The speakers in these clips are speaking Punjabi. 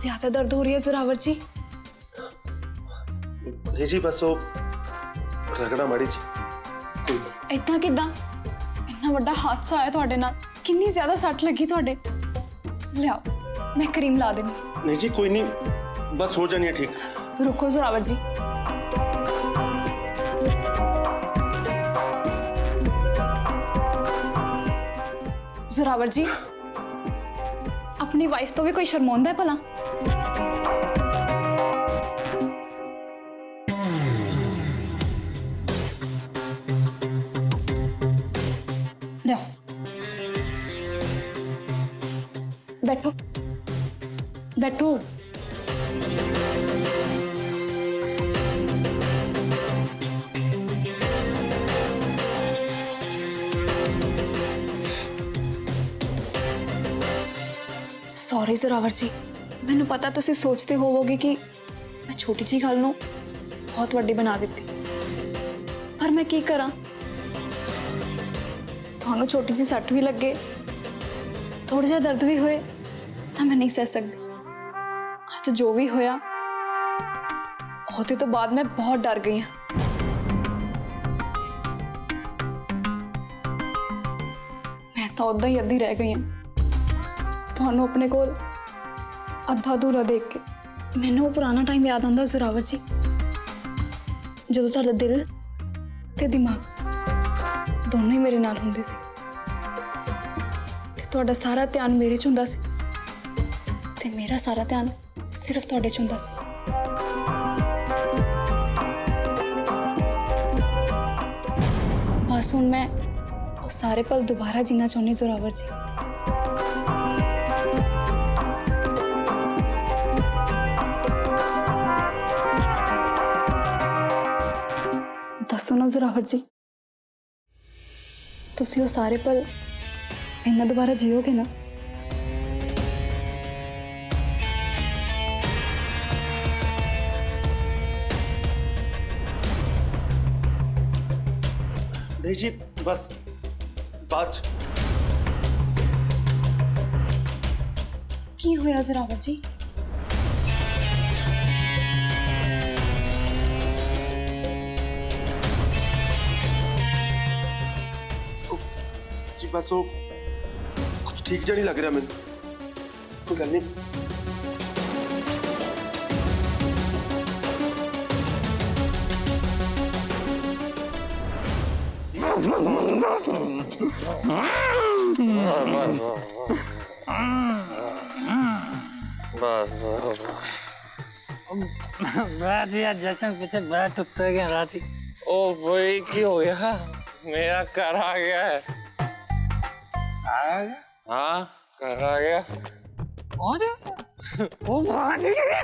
ज्यादा दर्द हो रही है जोरावर जी? नहीं जी बस वो रगड़ा माड़ी जी कोई नहीं। इतना किदा इतना बड़ा हादसा आया ਤੁਹਾਡੇ ਨਾਲ कितनी ज्यादा सट लगी ਤੁਹਾਡੇ लियाओ मैं क्रीम ला देनी। नहीं जी कोई नहीं बस हो जानी है ठीक। रुको जोरावर जी जोरावर जी अपनी वाइफ तो भी कोई शर्मांदा है भला? बैठो बैठो। सॉरी जोरावर जी मैनू पता तुसी सोचते होवोगे कि मैं छोटी जी गल नूं बहुत वड्डी बना दित्ती पर मैं की करा थानू छोटी जी सट भी लगे थोड़ा जिहा दर्द भी होए तो मैं नहीं सह सकती। आज जो भी होया होते तो बाद मैं बहुत डर गई हाँ। मैं तो उदा ही अद्धी रह गई हाँ थानू अपने कोल अद्धा अधूरा देख के। मैनू वो पुराना टाइम याद आंदा जोरावर जी जदों तुहाडा दिल ते दिमाग दोनों ही मेरे नाल हुंदे सी ते तुहाडा सारा ध्यान मेरे च हुंदा सी ते मेरा सारा ध्यान सिर्फ तुहाडे च हुंदा सी। बस हुण मैं वो सारे पल दोबारा जीना चाहुंदी जोरावर जी। दसो ना जोरावर जी तुसी वो सारे पल इन्ना दोबारा जियोगे ना? नहीं जी बस बात की होया जोरावर जी? जी बस वो कुछ ठीक जा नहीं लग रहा मैंने कोई गल नहीं। जश्न पीछे बड़ा टुकता गया राती। ओ भाई की हो गया मेरा घर आ गया है। हाँ घर आ गया और वो भाग गया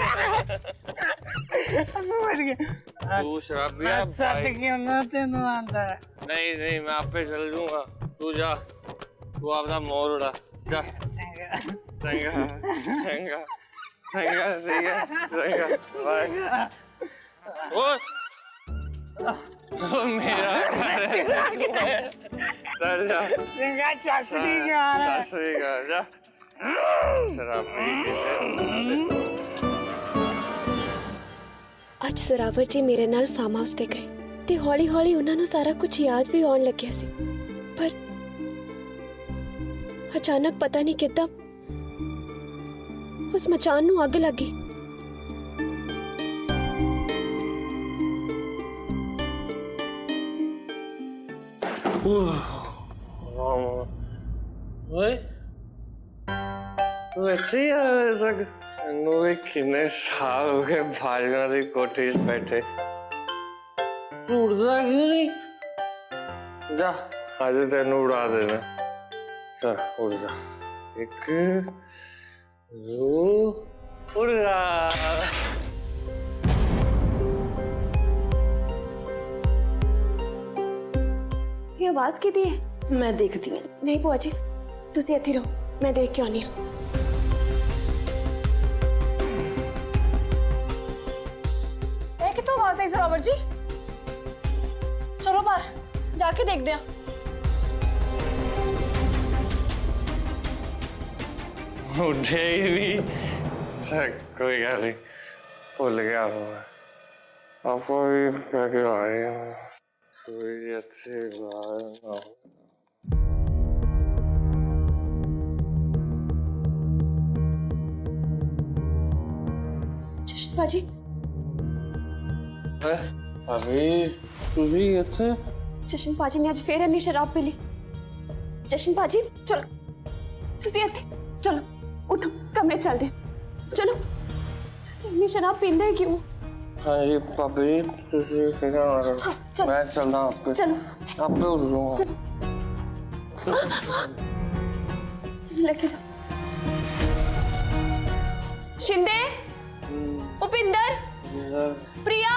तू शराबिया सच क्यों ना तेनू आंदा है? नहीं नहीं मैं आपे चल दूंगा तू जा तू अपना मोर उड़ा जा। चंगा चंगा चंगा चंगा चंगा चंगा बाय। ओ मेरा घर है चल जा चंगा शास्त्री का शास्त्री का जा शराब पी के ਅੱਜ ਜ਼ੋਰਾਵਰ ਜੀ ਮੇਰੇ ਨਾਲ ਫਾਰਮ ਹਾਊਸ ਤੇ ਗਏ ਤੇ ਹੌਲੀ-ਹੌਲੀ ਉਹਨਾਂ ਨੂੰ ਸਾਰਾ ਕੁਝ ਯਾਦ ਵੀ ਆਉਣ ਲੱਗਿਆ ਸੀ ਪਰ ਅਚਾਨਕ ਪਤਾ ਨਹੀਂ ਕਿੱਦਾਂ ਉਸ ਮਚਾਨ ਨੂੰ ਅੱਗ ਲੱਗੀ। ओए तू ऐसे ही आया तक नूरे कितने साल हो गए भाजपा की कोठी से बैठे तू उड़ता क्यों नहीं? जा आज तेन उड़ा देना चल उड़ जा एक दो उड़ जा। ये आवाज किहदी है? मैं देखती हूँ। नहीं भूआ जी तुसी इत्थे रहो मैं देख के आनी हूँ। कितों आवाज आई जोरावर जी? चलो बाहर जाके देखते हैं। उठे ही नहीं कोई गल नहीं, भूल गया हूँ मैं। आपको भी पैके आए हैं, कोई अच्छी बात ना हो। जशन पाजी अभी तुझी इतने ਜਸ਼ਨ ਭਾਜੀ ਨੇ ਅੱਜ ਫੇਰ ਇੰਨੀ ਸ਼ਰਾਬ ਪੀ ਲਈ। ਜਸ਼ਨ ਭਾਜੀ ਚਲੋ, ਤੁਸੀਂ ਇੱਥੇ ਚਲੋ, ਉਠੋ ਕਮਰੇ ਚੱਲਦੇ ਹਾਂ। ਚਲੋ, ਤੁਸੀਂ ਇੰਨੀ ਸ਼ਰਾਬ ਪੀਂਦੇ ਕਿਉਂ? हाँ जी भाभी, तुझे क्या करो? हाँ, चलो। मैं चलना आपके। चलो। आप पे उठ जाऊंगा। लेके जाओ। शिंदे, उपिंदर, प्रिया,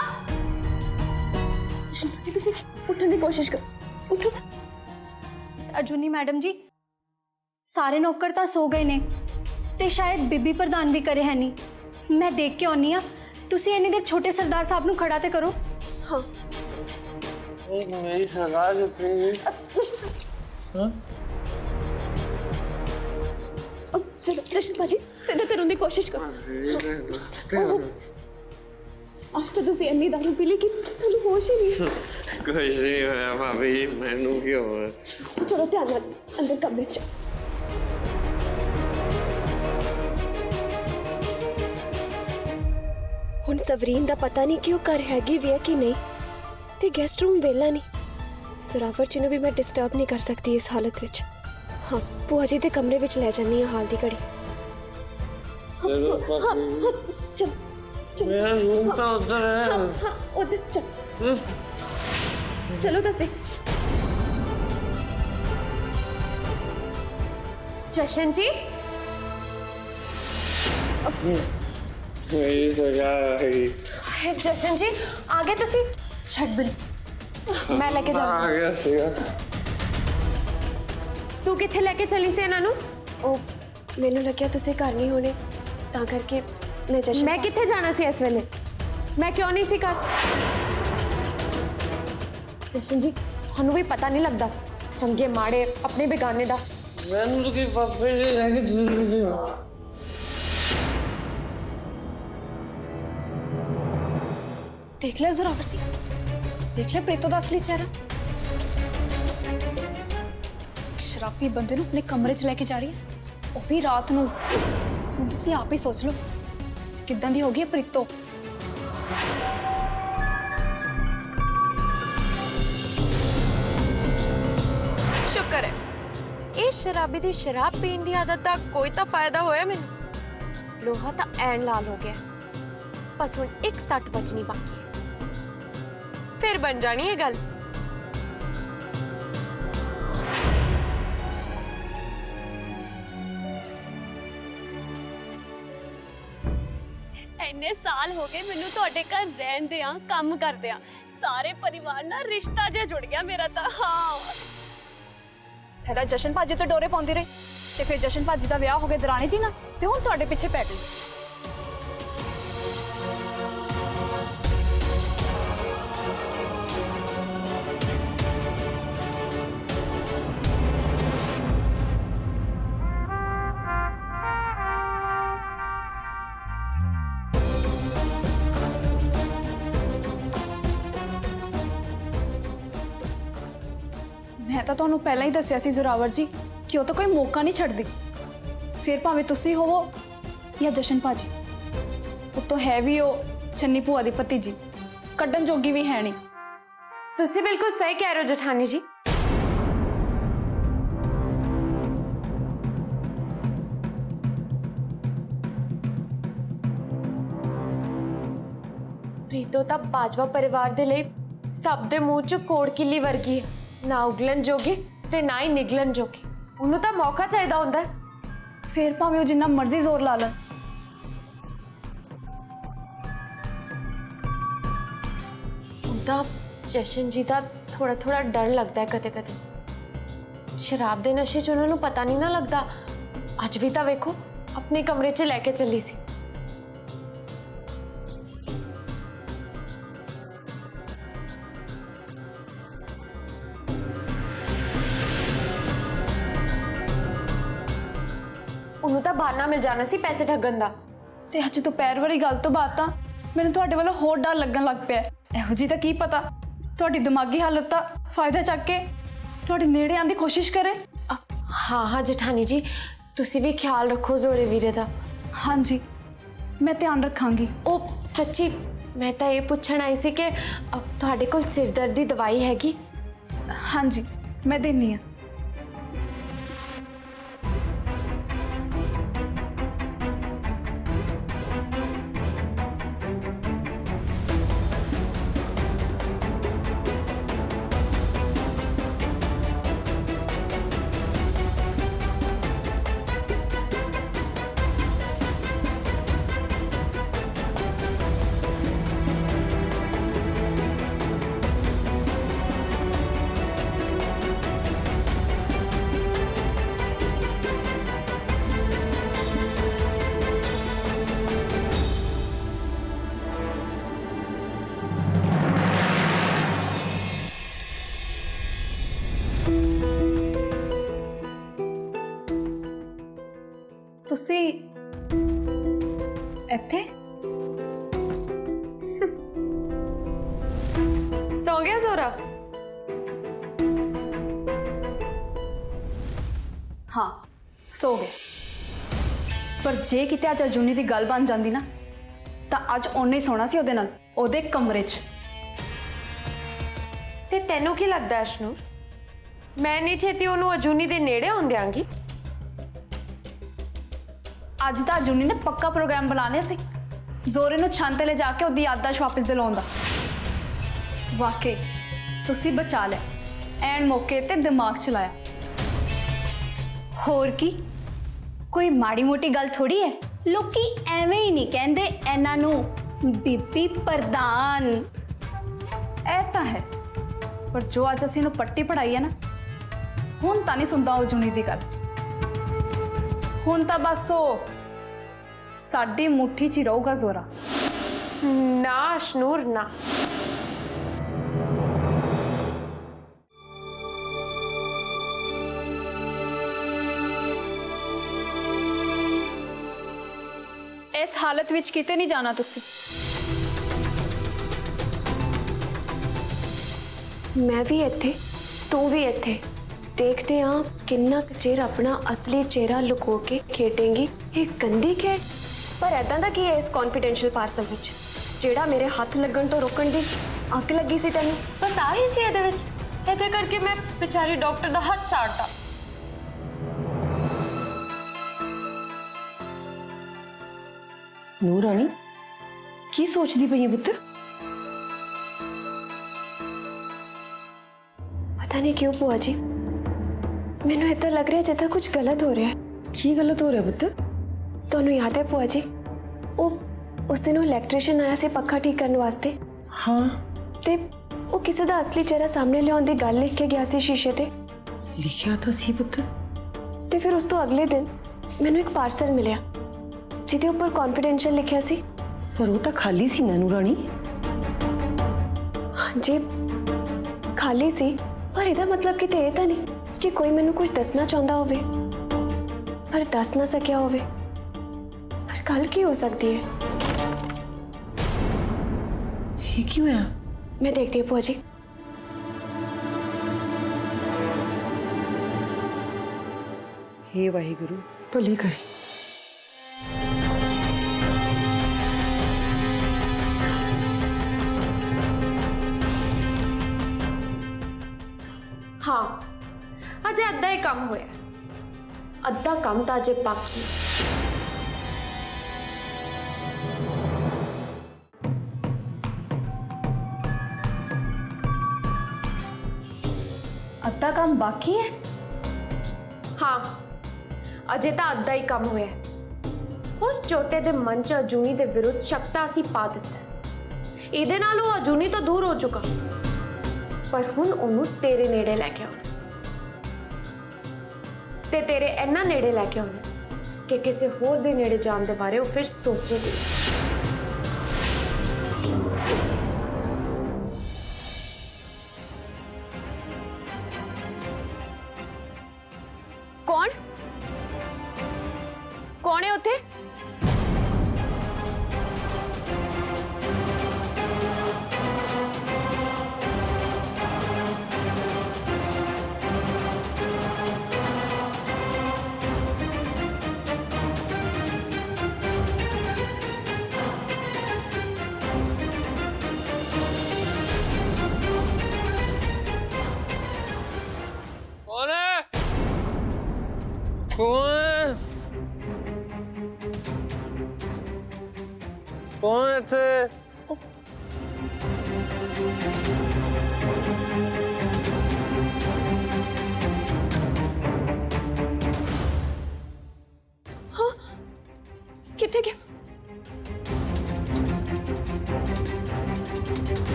जशन भाजी ਤੁਸੀਂ ਉੱਠਣ ਦੀ ਕੋਸ਼ਿਸ਼ ਕਰੋ। ਉਠੋ। ਅਰਜੁਨੀ ਮੈਡਮ ਜੀ ਸਾਰੇ ਨੌਕਰ ਤਾਂ ਸੋ ਗਏ ਨੇ ਤੇ ਸ਼ਾਇਦ ਬੀਬੀ ਪ੍ਰਧਾਨ ਵੀ ਕਰੇ ਹੈ ਨਹੀਂ। ਮੈਂ ਦੇਖ ਕੇ ਆਉਣੀ ਆ, ਤੁਸੀਂ ਇੰਨੀ ਦੇਰ ਛੋਟੇ ਸਰਦਾਰ ਸਾਹਿਬ ਨੂੰ ਖੜਾ ਤੇ ਕਰੋ। हाँ मेरी सरकार जो थी जशन भाजी, अब चलो जशन भाजी सीधे तेरों की कोशिश करो। आज तो तुसी इन्नी दारू पी ली कि तुहानू होश ही नहीं। कुछ नहीं होया भाभी, मैनू क्यों होया? तो चलो ध्यान नाल अंदर कमरे च। ਹੁਣ ਸਵਰੀਨ ਦਾ ਪਤਾ ਨਹੀਂ ਕਿ ਉਹ ਘਰ ਹੈਗੀ ਵੀ ਹੈ ਕਿ ਨਹੀਂ, ਤੇ ਗੈਸਟ ਰੂਮ ਵੇਲਾ ਨਹੀਂ। ਸੁਰਾਵਰ ਜੀ ਨੂੰ ਵੀ ਮੈਂ ਡਿਸਟਰਬ ਨਹੀਂ ਕਰ ਸਕਦੀ ਇਸ ਹਾਲਤ ਵਿੱਚ। ਹਾਂ, ਭੂਆ ਜੀ ਦੇ ਕਮਰੇ ਵਿੱਚ ਲੈ ਜਾਨੀ ਆ ਹਾਲ ਦੀ ਘੜੀ। चलो हाँ, भाभी, चलो चलो मेरा रूम तो उधर है। हाँ हाँ उधर चलो, चलो दसे। जशन जी मेरी सरकार आई। जशन जी आ गए ਤੁਸੀਂ ਛੱਡ ਬਿਲ ਮੈਂ ਲੈ ਕੇ आ ਜਾਵਾਂ। गया सीगा। ਤੂੰ ਕਿੱਥੇ ਲੈ ਕੇ ਚਲੀ ਸੀ ਇਹਨਾਂ ਨੂੰ? ਉਹ ਮੈਨੂੰ ਲੱਗਿਆ ਤੁਸੀਂ ਘਰ ਨਹੀਂ ਹੋਣੇ, ਤਾਂ ਕਰਕੇ ਮੈਂ ਜਸ਼ਨ ਮੈਂ ਕਿੱਥੇ ਜਾਣਾ ਸੀ ਇਸ ਵੇਲੇ? ਮੈਂ ਕਿਉਂ ਨਹੀਂ ਸੀ ਘਰ? ਜਸ਼ਨ ਜੀ ਤੁਹਾਨੂੰ ਵੀ ਪਤਾ ਨਹੀਂ ਲੱਗਦਾ ਚੰਗੇ ਮਾੜੇ ਆਪਣੇ ਬੇਗਾਨੇ ਦਾ। मैनू तो की पापे जी लेके चली थी। देख लिया जोरावर जी, देख लिया प्रीतो का असली चेहरा। शराबी बंदे ਨੂੰ ਆਪਣੇ ਕਮਰੇ 'ਚ ਲੈ ਕੇ ਜਾ ਰਹੀ ਹੈ, ਉਹ ਵੀ ਰਾਤ ਨੂੰ। ਹੁਣ ਤੁਸੀਂ ਆਪ ਹੀ ਸੋਚ ਲਓ ਕਿੱਦਾਂ ਦੀ ਹੋ ਗਈ ਹੈ ਪ੍ਰੀਤੋ। शुक्र है इस शराबी दी शराब पीण दी आदत दा कोई तो फायदा होया मैनू। लोहा तो ऐन लाल हो गया, बस हुण एक सट बजनी बाकी है, फिर बन जानी है गल। इन्ने साल हो गए मैनू तुहाडे घर रहंदियां काम करदियां, सारे परिवार नाल रिश्ता जिहा जुड़ गया मेरा तो। हाँ ਪਹਿਲਾਂ ਜਸ਼ਨ ਭਾਜੀ ਤੋਂ ਡੋਰੇ ਪਾਉਂਦੀ ਰਹੀ ਤੇ ਫਿਰ ਜਸ਼ਨ ਭਾਜੀ ਦਾ ਵਿਆਹ ਹੋ ਗਿਆ ਦਰਾਣੀ ਜੀ ਨਾਲ, ਤੇ ਹੁਣ ਤੁਹਾਡੇ ਪਿੱਛੇ ਪੈ ਗਈ। ਮੈਂ ਤਾਂ ਤੁਹਾਨੂੰ ਪਹਿਲਾਂ ਹੀ ਦੱਸਿਆ ਸੀ ਜ਼ੋਰਾਵਰ ਜੀ ਕਿ ਉਹ ਤਾਂ ਕੋਈ ਮੌਕਾ ਨਹੀਂ ਛੱਡਦੀ। ਫਿਰ ਭਾਵੇਂ ਤੁਸੀਂ ਹੋਵੋ ਜਾਂ ਜਸ਼ਨ ਭਾਜੀ, ਉੱਤੋਂ ਹੈ ਵੀ ਉਹ ਚੰਨੀ ਭੂਆ ਦੀ ਭਤੀਜੀ, ਕੱਢਣ ਜੋਗੀ ਵੀ ਹੈ ਨਹੀਂ। ਤੁਸੀਂ ਬਿਲਕੁਲ ਸਹੀ ਕਹਿ ਰਹੇ ਹੋ ਜਠਾਨੀ ਜੀ। ਪ੍ਰੀਤੋ ਤਾਂ ਬਾਜਵਾ ਪਰਿਵਾਰ ਦੇ ਲਈ ਸਭ ਦੇ ਮੂੰਹ 'ਚ ਕੋੜ ਕਿੱਲੀ ਵਰਗੀ ਹੈ, ਨਾ ਉਗਲਣ ਜੋਗੀ ਤੇ ਨਾ ਹੀ ਨਿਗਲਣ ਜੋਗੀ। ਉਹਨੂੰ ਤਾਂ ਮੌਕਾ ਚਾਹੀਦਾ ਹੁੰਦਾ ਹੈ। ਫਿਰ ਭਾਵੇਂ ਉਹ ਜਿੰਨਾ ਮਰਜ਼ੀ ਜ਼ੋਰ ਲਾ ਲੈਣ। ਉਹਦਾ ਜਸ਼ਨ ਜੀ ਦਾ ਥੋੜਾ ਡਰ ਲੱਗਦਾ ਹੈ ਕਦੇ-ਕਦੇ। ਸ਼ਰਾਬ ਦੇ ਨਸ਼ੇ 'ਚ ਉਹਨਾਂ ਨੂੰ ਪਤਾ ਨਹੀਂ ਨਾ ਲੱਗਦਾ। ਅੱਜ ਵੀ ਤਾਂ ਵੇਖੋ ਆਪਣੇ ਕਮਰੇ 'ਚ ਲੈ ਕੇ ਚੱਲੀ ਸੀ। ਉਹਨੂੰ ਤਾਂ ਬਹਾਨਾ ਮਿਲ ਜਾਣਾ ਸੀ ਪੈਸੇ ਠੱਗਣ ਦਾ। ਤੇ ਅੱਜ ਦੁਪਹਿਰ ਵਾਲੀ ਗੱਲ ਤੋਂ ਬਾਅਦ ਤਾਂ ਮੈਨੂੰ ਤੁਹਾਡੇ ਵੱਲੋਂ ਹੋਰ ਡਰ ਲੱਗਣ ਲੱਗ ਪਿਆ। ਇਹੋ ਜੀ ਤਾਂ ਕੀ ਪਤਾ ਤੁਹਾਡੀ ਦਿਮਾਗੀ ਹਾਲਤ ਦਾ ਫਾਇਦਾ ਚੱਕ ਕੇ ਤੁਹਾਡੇ ਨੇੜੇ ਆਉਣ ਦੀ ਕੋਸ਼ਿਸ਼ ਕਰੇ। हाँ हाँ जेठानी जी, तुसी भी ख्याल रखो जोरे वीरे दा। ਹਾਂਜੀ ਮੈਂ ਧਿਆਨ ਰੱਖਾਂਗੀ। ओ सच्ची मैं तो ये पुछण आई सी कि तुहाडे कोल सिर दर्द दी दवाई हैगी? ਹਾਂਜੀ ਮੈਂ ਦਿੰਨੀ ਆ। ਤੁਸੀਂ ਇੱਥੇ सो गया जोरा? ਹਾਂ ਸੋ ਗਏ। ਪਰ ਜੇ ਕਿਤੇ ਅੱਜ ਅਜੂਨੀ ਦੀ ਗੱਲ ਬਣ ਜਾਂਦੀ ਨਾ ਤਾਂ ਅੱਜ ਉਹਨੇ ਹੀ ਸੋਣਾ ਸੀ ਉਹਦੇ ਨਾਲ, ਉਹਦੇ ਕਮਰੇ 'ਚ। ਤੇ ਤੈਨੂੰ ਕੀ ਲੱਗਦਾ ਅਸ਼ਨੂਰ, ਮੈਂ ਨਹੀਂ ਛੇਤੀ ਉਹਨੂੰ ਅਜੂਨੀ ਦੇ ਨੇੜੇ ਆਉਣ ਦਿਆਂਗੀ? ਅੱਜ ਤਾਂ ਅਜੂਨੀ ਨੇ ਪੱਕਾ ਪ੍ਰੋਗਰਾਮ ਬਣਾ ਲਿਆ ਸੀ ਜ਼ੋਰੇ ਨੂੰ ਛੰਨ ਤੇ ਲੈ ਜਾ ਕੇ ਉਹਦੀ ਯਾਦਾਸ਼ ਵਾਪਸ ਦਿਲਾਉਣ ਦਾ। ਵਾਕਈ ਤੁਸੀਂ ਬਚਾ ਲਿਆ, ਐਨ ਮੌਕੇ ਤੇ ਦਿਮਾਗ ਚਲਾਇਆ। ਹੋਰ ਕੀ, ਕੋਈ ਮਾੜੀ ਮੋਟੀ ਗੱਲ ਥੋੜੀ ਹੈ। ਲੋਕੀ ਐਵੇਂ ਹੀ ਨਹੀਂ ਕਹਿੰਦੇ ਇਹਨਾਂ ਨੂੰ ਬੀਬੀ ਪ੍ਰਧਾਨ। ਇਹ ਤਾਂ ਹੈ, ਪਰ ਜੋ ਅੱਜ ਅਸੀਂ ਇਹਨੂੰ ਪੱਟੀ ਪੜਾਈ ਹੈ ਨਾ, ਹੁਣ ਤਾਂ ਨਹੀਂ ਸੁਣਦਾ ਉਹ ਜੁਨੀ ਦੀ ਗੱਲ। ਹੁਣ ਤਾਂ ਬਸ ਉਹ ਸਾਡੀ ਮੁੱਠੀ 'ਚ ਹੀ ਰਹੂਗਾ ਜ਼ੋਰਾ। ना अशनूर ना। ਇਸ ਹਾਲਤ ਵਿੱਚ ਕਿਤੇ ਨਹੀਂ ਜਾਣਾ ਤੁਸੀਂ। मैं भी इत्थे, तू भी इत्थे। देखते हाँ किन्ना कुं चिर अपना असली चेहरा लुको के खेडेंगी ये गंदी खेड। पर ऐदां दा की है इस कॉन्फिडेंशियल पार्सल विच जेड़ा मेरे हथ लगन तो रोकण दी अग लगी सी तैनूं? पता ही सी ਇਹਦੇ ਵਿੱਚ, ਇਹਦੇ ਕਰਕੇ ਮੈਂ ਵਿਚਾਰੀ ਡਾਕਟਰ ਦਾ ਹੱਥ ਸਾੜਤਾ। ਨੂਰ ਰਾਣੀ ਕੀ ਸੋਚਦੀ ਪਈ ਹੈ ਪੁੱਤ? पता नहीं क्यों बुआ जी, मैनूं इदां लग रहा जिद्दां कुछ गलत हो रहा है। ਕੀ ਗਲਤ ਹੋ ਰਿਹਾ ਪੁੱਤ? ਤੁਹਾਨੂੰ याद है बुआ जी, उस दिन वो इलैक्ट्रीशियन आया सी पक्खा ठीक करने वास्ते, ਹਾਂ ते वो किसी दा असली चेहरा सामने लियाउण दी गल लिख के गया सी शीशे ते। ਲਿਖਿਆ ਤਾਂ ਸੀ ਪੁੱਤ। ਤੇ ਫਿਰ ਉਸ ਤੋਂ ਅਗਲੇ ਦਿਨ ਮੈਨੂੰ ਇੱਕ ਪਾਰਸਲ ਮਿਲਿਆ ਜਿਹਦੇ ਉੱਪਰ ਕੌਨਫੀਡੈਂਸ਼ੀਅਲ ਲਿਖਿਆ ਸੀ। ਪਰ ਉਹ ਤਾਂ ਖਾਲੀ ਸੀ ਨਾ ਨੂਰ ਰਾਣੀ। ਹਾਂਜੀ ਖਾਲੀ ਸੀ, ਪਰ ਇਹਦਾ ਮਤਲਬ ਕਿਤੇ ਇਹ ਤਾਂ ਨਹੀਂ ਕਿ ਕੋਈ ਮੈਨੂੰ ਕੁਝ ਦੱਸਣਾ ਚਾਹੁੰਦਾ ਹੋਵੇ ਪਰ ਦੱਸ ਨਾ ਸਕਿਆ ਹੋਵੇ। ਪਰ ਗੱਲ ਕੀ ਹੋ ਸਕਦੀ ਹੈ? ਇਹ ਕੀ ਹੋਇਆ? मैं देखती हूँ बुआ जी। हे वाहिगुरु भली करे। हाँ अजे अद्धा ही काम होया, अद्धा काम तो अजे बाकी। ਅੱਧਾ ਕੰਮ ਬਾਕੀ ਹੈ? हाँ अजे तो अद्धा ही काम होया। उस छोटे दे मन च अजूनी दे विरुद्ध शक्ता असी पा दिता है। इहदे नाल वो अजूनी तो दूर हो चुका, पर हुण ओनू तेरे नेड़े लैके आउणा ते तेरे इन्ना नेड़े लैके आउणा कि किसी होर दे नेड़े जाण दे बारे वो फिर सोचे भी नहीं। कौन कौन है उत्थे? कौन है थे? किथे गया?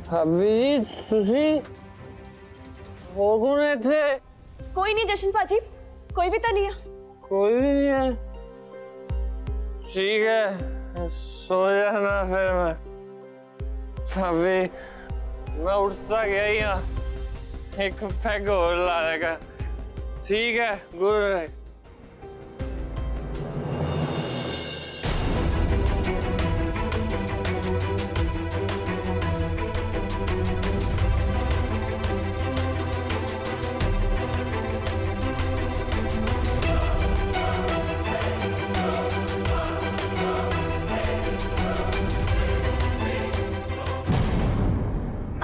भाभी जी तुसी वो कौन है थे? कोई नहीं जशन पाजी, कोई भी तो नहीं है। कोई भी नहीं है। ठीक है, सो जाना फिर मैं। भाभी मैं उठता गया ही हाँ, एक पैग और ला लेगा। ठीक है, गुड नाइट।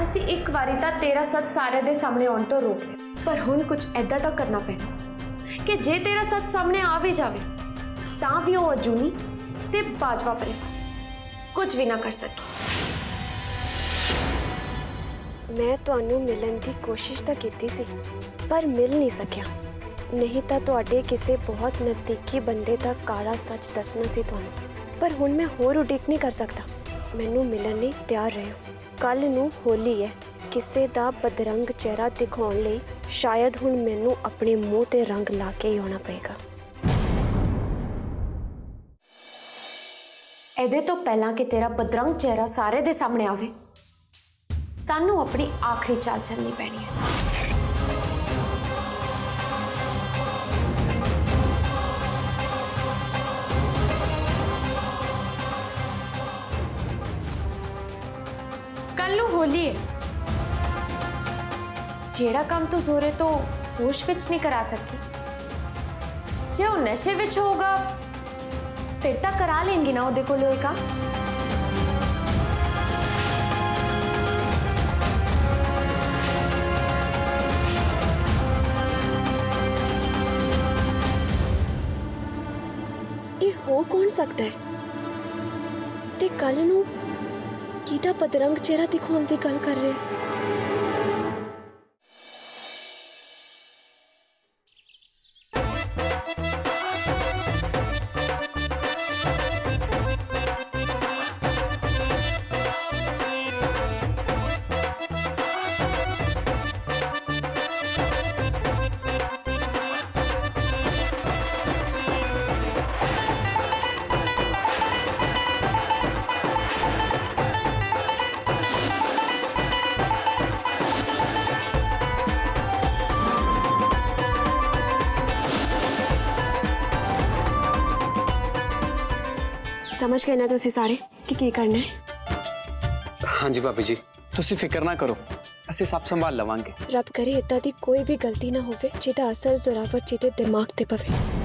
ਅਸੀਂ ਇੱਕ ਵਾਰੀ ਤਾਂ ਤੇਰਾ ਸੱਚ ਸਾਰਿਆਂ ਦੇ ਸਾਹਮਣੇ ਆਉਣ ਤੋਂ ਰੋਕ ਲਿਆ, ਪਰ ਹੁਣ ਕੁਝ ਐਦਾਂ ਤਾਂ ਕਰਨਾ ਪੈਣਾ ਕਿ ਜੇ ਤੇਰਾ ਸੱਚ ਸਾਹਮਣੇ ਆ ਵੀ ਜਾਵੇ ਤਾਂ ਵੀ ਉਹ ਅਜੂਨੀ ਤੇ ਬਾਜਵਾ ਪਰਿਵਾਰ ਕੁਝ ਵੀ ਨਾ ਕਰ ਸਕੇ। ਮੈਂ ਤੁਹਾਨੂੰ ਮਿਲਣ ਦੀ ਕੋਸ਼ਿਸ਼ ਤਾਂ ਕੀਤੀ ਸੀ ਪਰ ਮਿਲ ਨਹੀਂ ਸਕਿਆ, ਨਹੀਂ ਤਾਂ ਤੁਹਾਡੇ ਕਿਸੇ ਬਹੁਤ ਨਜ਼ਦੀਕੀ ਬੰਦੇ ਦਾ ਕਾਲਾ ਸੱਚ ਦੱਸਣਾ ਸੀ ਤੁਹਾਨੂੰ। ਪਰ ਹੁਣ ਮੈਂ ਹੋਰ ਉਡੀਕ ਨਹੀਂ ਕਰ ਸਕਦਾ, ਮੈਨੂੰ ਮਿਲਣ ਲਈ ਤਿਆਰ ਰਹੋ। ਕੱਲ ਨੂੰ ਹੋਲੀ ਹੈ, ਕਿਸੇ ਦਾ ਬਦਰੰਗ ਚਿਹਰਾ ਦਿਖਾਉਣ ਲਈ ਸ਼ਾਇਦ ਹੁਣ ਮੈਨੂੰ ਆਪਣੇ ਮੂੰਹ ਤੇ ਰੰਗ ਲਾ ਕੇ ਹੀ ਆਉਣਾ ਪਏਗਾ। ਇਹਦੇ ਤੋਂ ਪਹਿਲਾਂ ਕਿ ਤੇਰਾ ਬਦਰੰਗ ਚਿਹਰਾ ਸਾਰੇ ਦੇ ਸਾਹਮਣੇ ਆਵੇ, ਸਾਨੂੰ ਆਪਣੀ ਆਖਰੀ ਚਾਲ ਚੱਲਣੀ ਪੈਣੀ ਹੈ। ਕੱਲ ਨੂੰ ਹੋਲੀ ਹੈ, ਜਿਹੜਾ ਕੰਮ ਤੂੰ ਜ਼ੋਰੇ ਤੋਂ ਹੋਸ਼ ਵਿੱਚ ਨਹੀਂ ਕਰਾ ਸਕੀ, ਜੇ ਉਹ ਨਸ਼ੇ ਵਿੱਚ ਹੋਗਾ ਫਿਰ ਤਾਂ ਕਰਾ ਲੇਂਗੀ ਨਾ ਉਹਦੇ ਕੋਲੋਂ ਇਹ ਕੰਮ। ਇਹ ਹੋ ਕੌਣ ਸਕਦਾ ਹੈ ਤੇ ਕੱਲ ਨੂੰ ਕਿਹਦਾ ਬਦਰੰਗ ਚਿਹਰਾ ਦਿਖਾਉਣ ਦੀ ਗੱਲ ਕਰ ਰਿਹਾ ਹੈ? समझ गए ना तुसी सारे कि की करना है? हाँ जी भाभी जी, तुसी फिक्र ना करो, ਅਸੀਂ ਸਭ ਸੰਭਾਲ ਲਵਾਂਗੇ। ਰੱਬ ਕਰੇ ਇਦਾਂ ਦੀ ਕੋਈ ਵੀ ਗਲਤੀ ਨਾ ਹੋਵੇ ਜਿਹਦਾ ਅਸਰ ਜ਼ੋਰਾਵਰ ਜੀ ਦੇ ਦਿਮਾਗ ਤੇ ਪਵੇ।